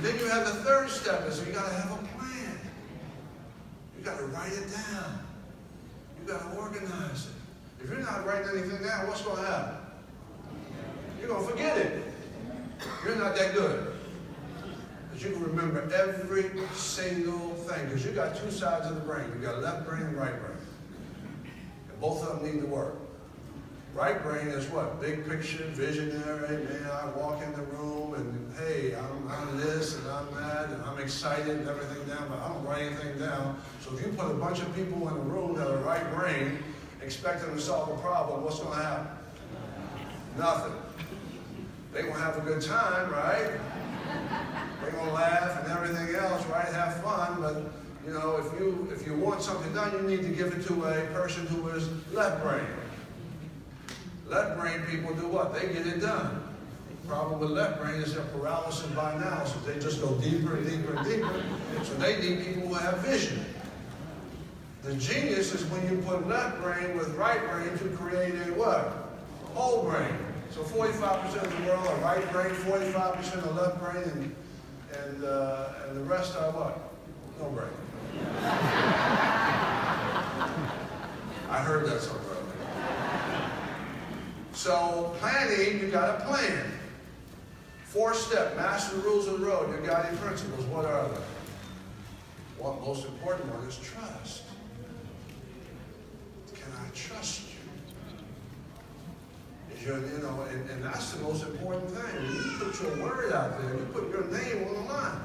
And then you have the third step, is you got to have a plan. You got to write it down. You got to organize it. If you're not writing anything down, what's going to happen? You're going to forget it. You're not that good. But you can remember every single thing, because you got two sides of the brain. You got left brain and right brain. And both of them need to work. Right brain is what? Big picture, visionary. Man, I walk in the room and, hey, I'm this and I'm that and I'm excited and everything down, but I don't write anything down. So if you put a bunch of people in a room that are right brain, expect them to solve a problem, what's going to happen? Nothing. They're going to have a good time, right? They're going to laugh and everything else, right? Have fun, but you know, if you want something done, you need to give it to a person who is left brain. Left brain people do what? They get it done. The problem with left brain is their paralysis by analysis. They just go deeper and deeper and deeper. So they need people who have vision. The genius is when you put left brain with right brain to create a what? Whole brain. So 45% of the world are right brain, 45% are left brain, and the rest are what? No brain. I heard that somewhere. So planning, you got to plan. 4th step, master the rules of the road, your guiding principles. What are they? One most important one is trust. Can I trust you? And that's the most important thing. When you put your word out there, you put your name on the line.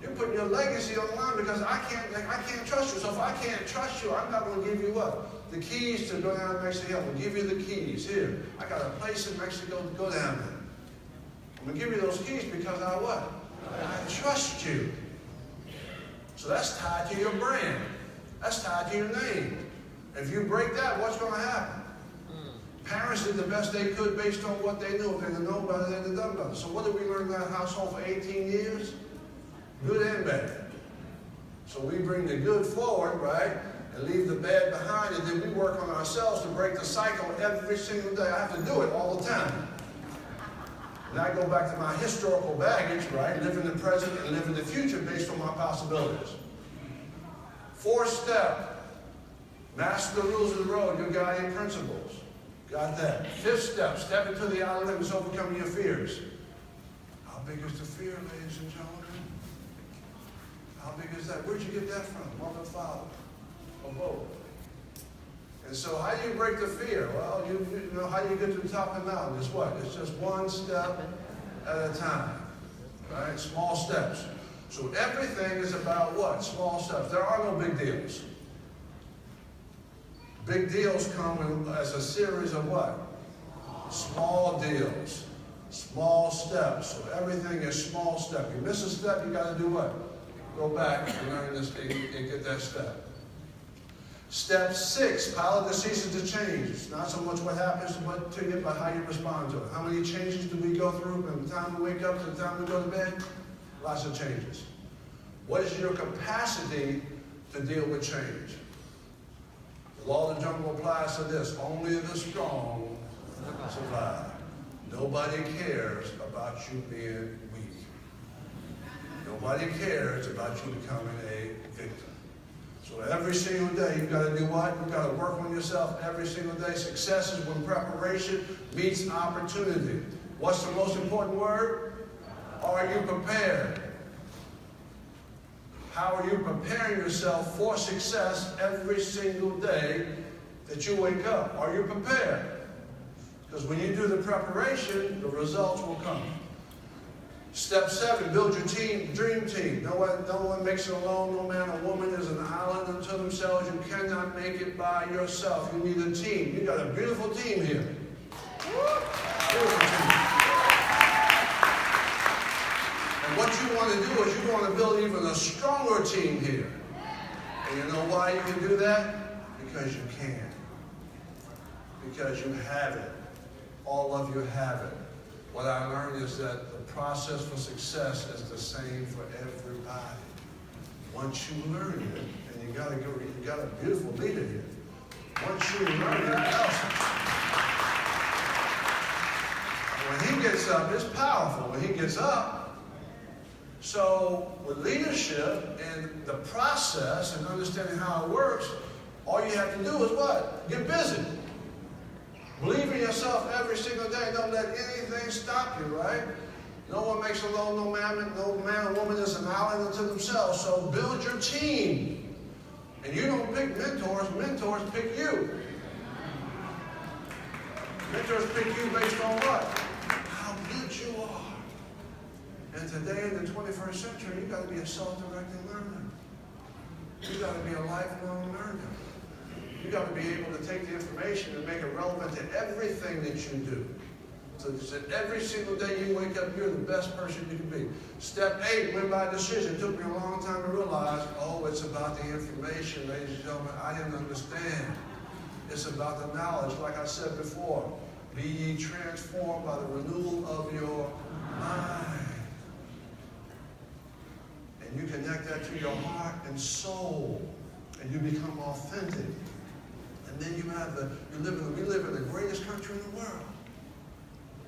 You're putting your legacy on the line, because I can't trust you. So if I can't trust you, I'm not going to give you what? The keys to go down to Mexico. I'm going to give you the keys. Here, I got a place in Mexico to go down there. I'm going to give you those keys because I what? I trust you. So that's tied to your brand. That's tied to your name. If you break that, what's going to happen? Parents did the best they could based on what they knew. If they didn't know better, they'd have done better. So what did we learn in that household for 18 years? Good and bad. So we bring the good forward, right? And leave the bad behind, and then we work on ourselves to break the cycle every single day. I have to do it all the time. And I go back to my historical baggage, right? Live in the present and live in the future based on my possibilities. 4th step, master the rules of the road, your guiding principles. Got that. 5th step, step into the outer limits, overcoming your fears. How big is the fear, ladies and gentlemen? How big is that? Where'd you get that from? Mother, father, or both? And so how do you break the fear? Well, you know, how do you get to the top of the mountain? It's what? It's just one step at a time, right? Small steps. So everything is about what? Small steps. There are no big deals. Big deals come as a series of what? Small deals. Small steps. So everything is small step. You miss a step, you got to do what? Go back and learn this and get that step. Step 6, pilot that ceases to change. It's not so much what happens to you, but how you respond to it. How many changes do we go through from the time we wake up to the time we go to bed? Lots of changes. What is your capacity to deal with change? The law of the jungle applies to this. Only the strong survive. Nobody cares about you being weak. Nobody cares about you becoming a victim. So every single day, you've got to do what? You've got to work on yourself every single day. Success is when preparation meets opportunity. What's the most important word? Are you prepared? How are you preparing yourself for success every single day that you wake up? Are you prepared? Because when you do the preparation, the results will come. Step 7, build your team, dream team. No one makes it alone. No man or woman is an island unto themselves. You cannot make it by yourself. You need a team. You got a beautiful team here. Beautiful team. And what you want to do is you want to build even a stronger team here. And you know why you can do that? Because you can. Because you have it. All of you have it. What I learned is that the process for success is the same for everybody. Once you learn it, and you got a beautiful leader here. Once you learn it, when he gets up, it's powerful. When he gets up, So with leadership and the process and understanding how it works, all you have to do is what? Get busy. Believe in yourself every single day. Don't let anything stop you, right? No one makes alone, no man or woman is an island unto themselves. So build your team. And you don't pick mentors, mentors pick you. Mentors pick you based on what? How good you are. And today in the 21st century, you've got to be a self-directing learner. You've got to be a lifelong learner. You've got to be able to take the information and make it relevant to everything that you do. So that every single day you wake up, you're the best person you can be. Step 8, win by decision. It took me a long time to realize, oh, it's about the information, ladies and gentlemen. I didn't understand. It's about the knowledge, like I said before. Be ye transformed by the renewal of your mind. And you connect that to your heart and soul. And you become authentic. And then you have we live in the greatest country in the world,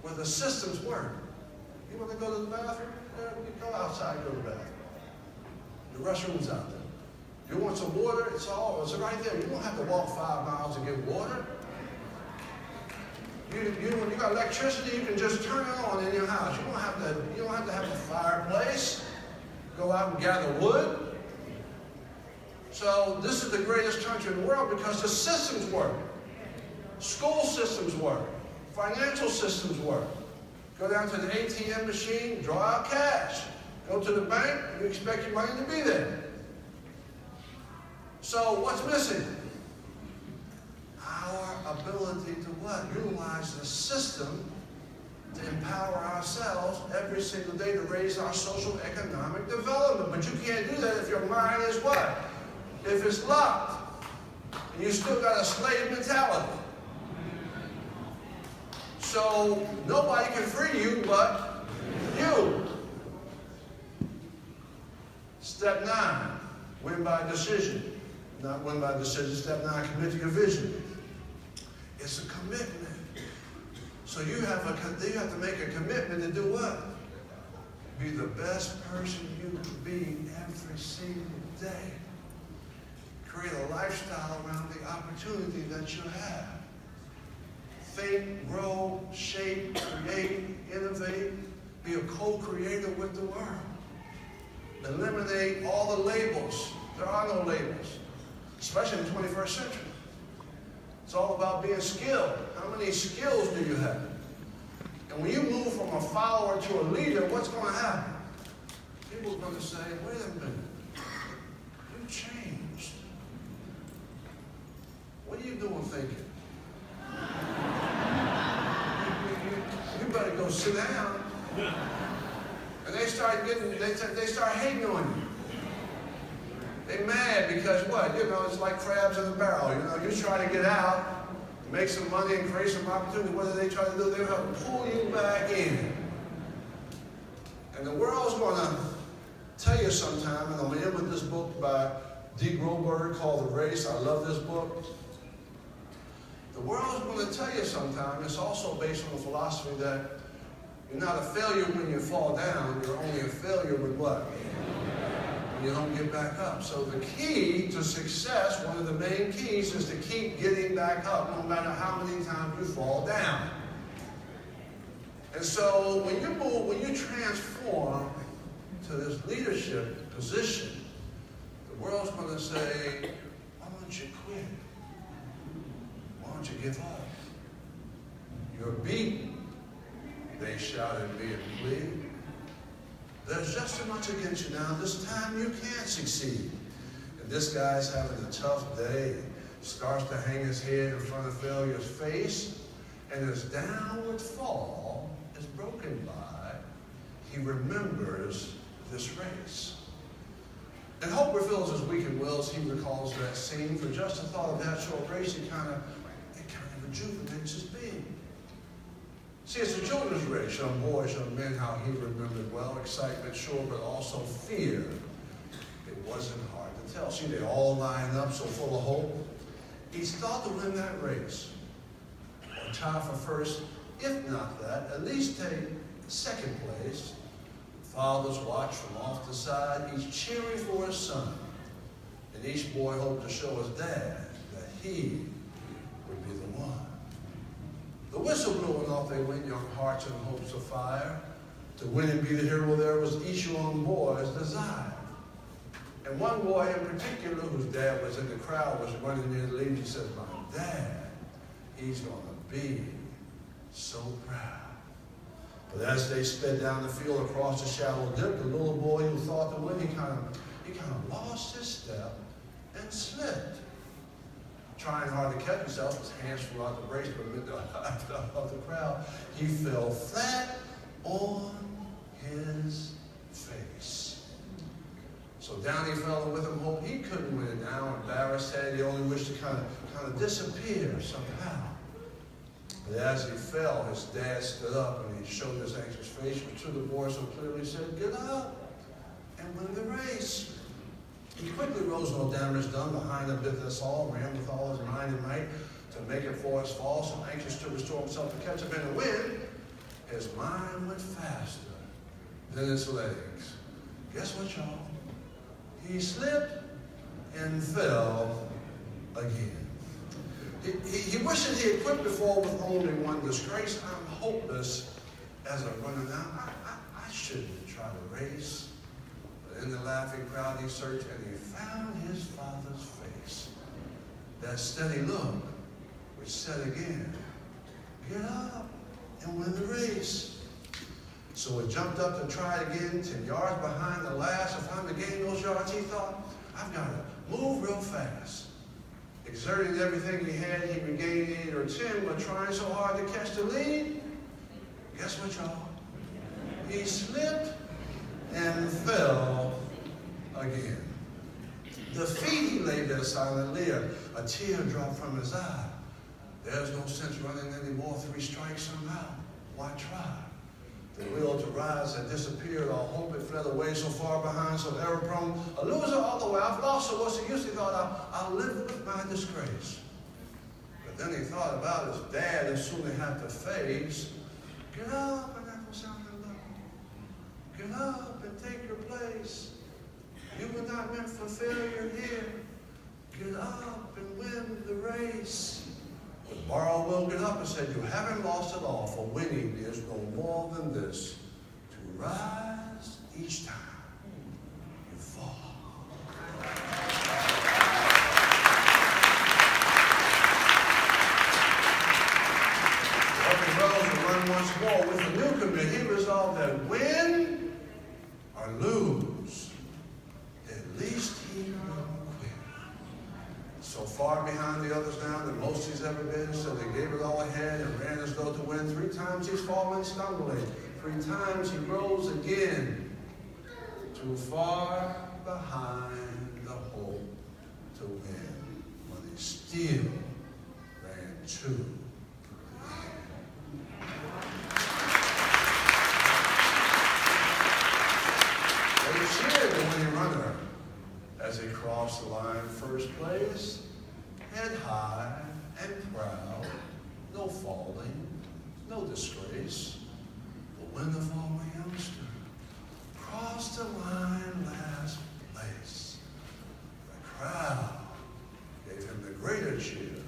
where the systems work. You want to go to the bathroom? You go outside, go to the bathroom. The restroom's out there. You want some water? It's right there. You don't have to walk 5 miles to get water. When you got electricity, you can just turn it on in your house. You don't have to have a fireplace. Go out and gather wood. So this is the greatest country in the world because the systems work. School systems work. Financial systems work. Go down to the ATM machine, draw out cash. Go to the bank, you expect your money to be there. So what's missing? Our ability to what? Utilize the system to empower ourselves every single day to raise our social economic development. But you can't do that if your mind is what? If it's locked, and you still got a slave mentality. So nobody can free you but you. Step 9, win by decision. Not win by decision. Step 9, commit to your vision. It's a commitment. So you have to make a commitment to do what? Be the best person you can be every single day. Create a lifestyle around the opportunity that you have. Think, grow, shape, create, innovate. Be a co-creator with the world. Eliminate all the labels. There are no labels, especially in the 21st century. It's all about being skilled. How many skills do you have? And when you move from a follower to a leader, what's going to happen? People are going to say, wait a minute, you changed. What are you doing thinking? You better go sit down. And they start hating on you. They're mad because what? You know, it's like crabs in a barrel. You know, you try to get out, make some money and create some opportunity. What do they try to do? They're going to pull you back in. And the world's going to tell you sometime, and I'm going to end with this book by D. Groberg called The Race. I love this book. The world's going to tell you sometime, it's also based on the philosophy that you're not a failure when you fall down, you're only a failure with what? When you don't get back up. So the key to success, one of the main keys, is to keep getting back up no matter how many times you fall down. And so when you move, when you transform to this leadership position, the world's going to say, why don't you quit? Why don't you give up? You're beaten, they shouted me and plead. There's just as much against you now. This time you can't succeed. And this guy's having a tough day. Starts to hang his head in front of failure's face, and his downward fall is broken by, he remembers this race. And hope refills his weakened will as he recalls that scene. For just the thought of that short race, it kind of rejuvenates his being. See, it's a children's race, young boys, young men, how he remembered well. Excitement, sure, but also fear. It wasn't hard to tell. See, they all line up so full of hope. He's thought to win that race. Or tie for first, if not that, at least take second place Fathers watched from off the side, each cheering for his son. And each boy hoped to show his dad that he would be the one. The whistle blew and off they went, young hearts and hopes afire. To win and be the hero there was each young boy's desire. And one boy in particular, whose dad was in the crowd, was running near the lady. He says, my dad, he's going to be so proud. But as they sped down the field across the shallow dip, the little boy who thought to win, he kind of lost his step and slipped. Trying hard to catch himself, his hands flew out the brace, but amid the of the crowd, he fell flat on his face. So down he fell, and with him hope he couldn't win it now. Embarrassed head, he only wished to kind of disappear somehow. But as he fell, his dad stood up and he showed his anxious face, which to the boy so clearly said, "Get up and win the race." He quickly rose, no damage done, behind him bit this all, ran with all his mind and might to make it for his fall, so anxious to restore himself to catch up in the wind. His mind went faster than his legs. Guess what, y'all? He slipped and fell again. He wished that he had quit before with only one disgrace. I'm hopeless as a runner now. I shouldn't try to race. But in the laughing crowd he searched and he found his father's face. That steady look, which said again, "Get up and win the race." So he jumped up to try again, 10 yards behind the last. If I'm to gain those yards, he thought, I've got to move real fast. Exerting everything he had, he regained 8 or 10, but trying so hard to catch the lead. Guess what, y'all? He slipped and fell again. Defeat, he lay there silently, a tear dropped from his eye. There's no sense running anymore, 3 strikes somehow. Why try? The will to rise had disappeared, all hope had fled away, so far behind, so error-prone, a loser all the way. I've lost, so what's the use? He thought, I'll live with my disgrace. But then he thought about his dad, and soon they had to face. Get up and echo sound hello. Get up and take your place. You were not meant for failure here. Get up and win the race. But Barrow will get up and said, you haven't lost it all, for winning is no more than this, to rise each time you fall. Up he rose and run once more. With the new commit, he resolved that win or lose, at least he will quit. So far behind the others now than most he's ever been, so they gave it all ahead and ran as though to win. 3 times he's fallen stumbling. 3 times he rose again. Too far behind the hope to win, but he still ran to the end. They cheered the winning runner as he crossed the line, first place, head high and proud, no falling, no disgrace. But when the fallen youngster crossed the line last place, the crowd gave him the greater cheer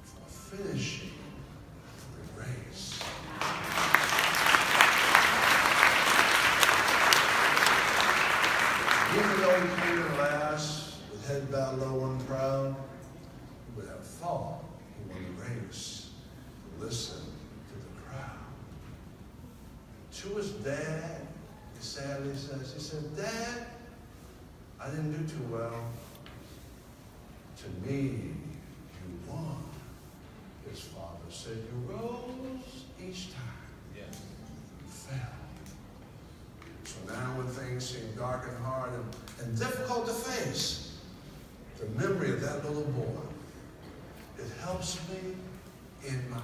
for finishing the race. Even though he came in last, with head bowed low and proud, he would have thought he won the race. Listen to the crowd. To his dad, he sadly says, he said, Dad, I didn't do too well. To me, you won. His father said, you rose each time. Yes. You fell. So now when things seem dark and hard and difficult to face, the memory of that little boy, it helps me in my